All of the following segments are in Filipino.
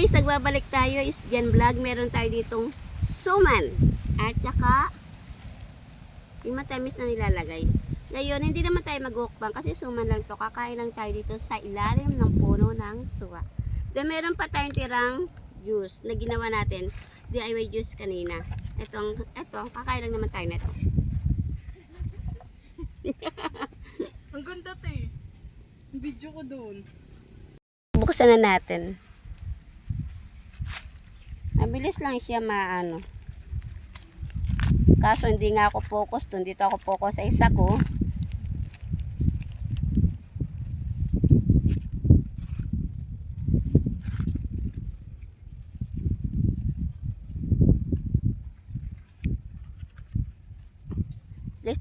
guys, nagbabalik tayo is Jan Vlog. Meron tayo ditong suman. At saka yung matamis na nilalagay. Ngayon, hindi naman tayo mag-mukbang kasi suman lang to. Kakain lang tayo dito sa ilalim ng puno ng suwa. Then meron pa tayong tirang juice na ginawa natin. DIY juice kanina. Ito, kakain lang naman tayo nito. Ang ganda te. Video ko doon. Buksan na natin. Mabilis lang siya maano. Kaso hindi nga ako focus doon. Dito ako focus sa isa ko.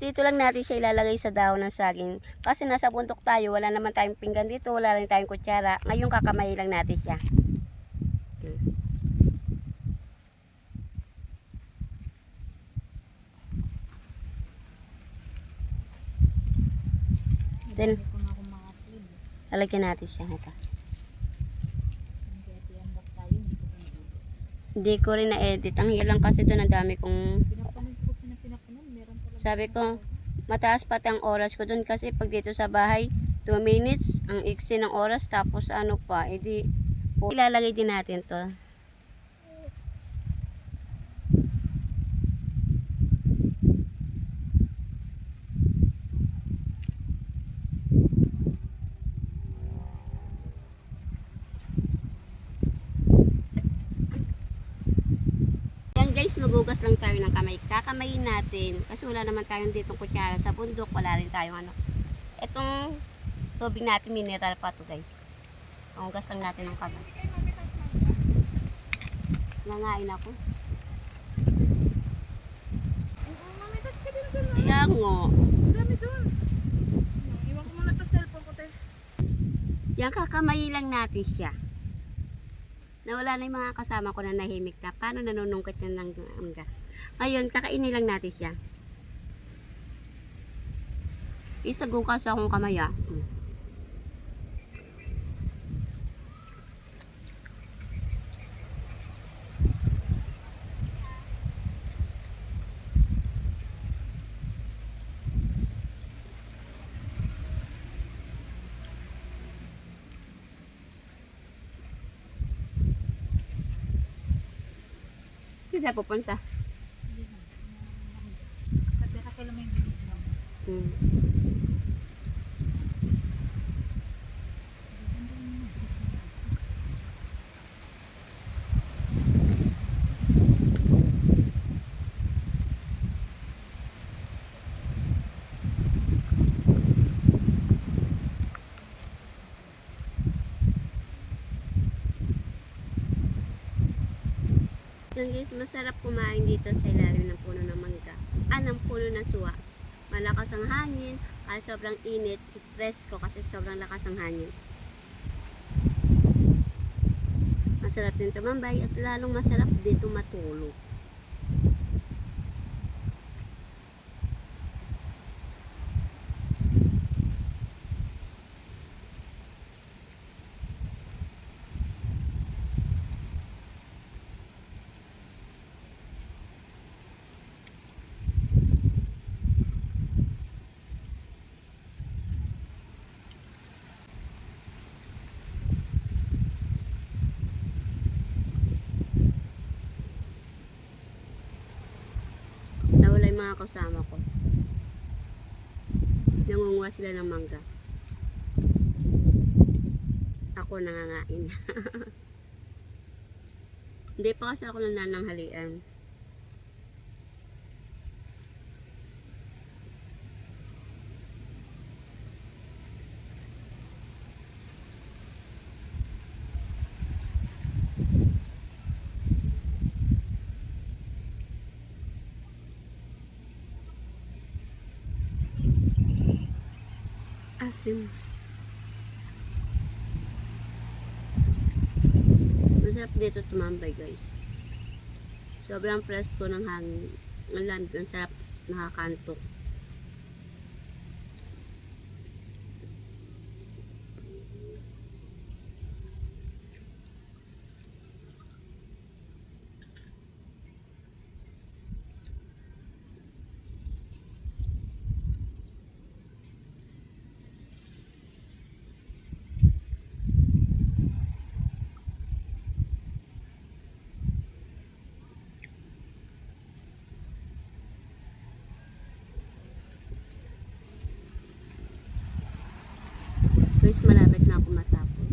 Dito lang natin siya ilalagay sa dahon ng saging. Kasi nasa bundok tayo, wala naman tayong pinggan dito, wala rin tayong kutsara. Ngayon kakamay lang natin siya. Then, lalagyan natin siya. Ito. Hindi ko rin na-edit. Ang hirap lang kasi doon, ang dami kong... Sabi ko, mataas pati ang oras ko doon kasi pag dito sa bahay, 2 minutes, ang iksi ng oras, tapos ano pa, edi, ilalagay din natin to. Guys, magugas lang tayo ng kamay. Kakamayin natin kasi wala naman tayong ditong kutsara sa bundok, wala rin tayong ano. Itong tubig natin mineral pa to guys. Magugas lang natin ng kamay. Nangain ako. Kaya ngo. Dami doon. Iwan ko muna to cellphone ko te. Yan, kakamayin lang natin siya. Nawala na yung mga kasama ko na nahimik na. Paano nanunungkit yan ng angga? Ngayon, kakainin lang natin siya. Isagukas akong kamay ah. Saan tayo pupunta? Katira kailan may binigyan. Yan guys, masarap kumain dito sa ilalim ng puno ng mangga. Ng puno ng suwa. Malakas ang hangin, kaya sobrang init, presko kasi sobrang lakas ang hangin. Masarap din tumambay at lalong masarap dito matulog. Nawala yung mga kasama ko. Nangunguha sila ng mangga. Ako nangangain. Hindi pa kasi ako nanananghalian. Asim. Masarap dito tumambay guys. Sobrang presko ng hangin. Ang lamig, ang sarap, nakakantok. Halos malapit na ako matapos.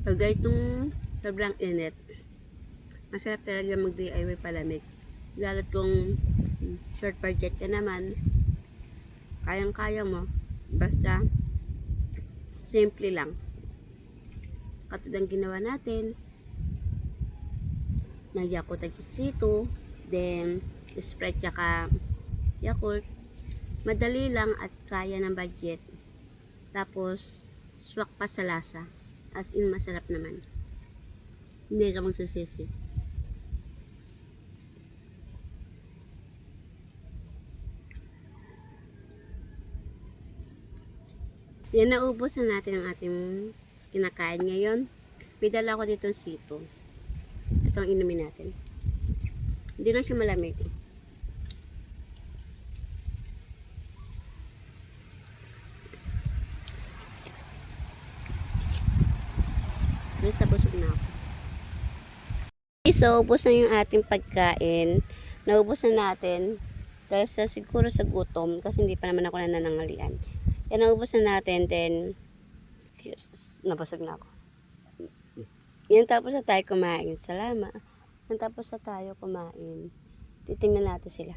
Pag itong sobrang init, masarap talaga mag-DIY palamig. Lalo't kung short budget ka naman, kayang-kaya mo. Basta, simple lang. Katulad ng ginawa natin, nag-Yakult at Chisito, then, Sprite tsaka Yakult. Madali lang at kaya ng budget. Tapos, swak pa sa lasa. As in, masarap naman. Hindi ka magsasisi. Yan, naubos na natin ang ating kinakain ngayon. May dala ko dito sito. Ito ang inumin natin. Hindi lang siya malamig. Basta busog na ako. So, ubos na yung ating pagkain. Naubos na natin. Dahil siguro sa gutom. Kasi hindi pa naman ako nananangalian. Yan, naubos na natin. Then, yes, nabusog na ako. Yan, tapos na tayo kumain. Salamat. Yan, tapos na tayo kumain. Titingnan natin sila.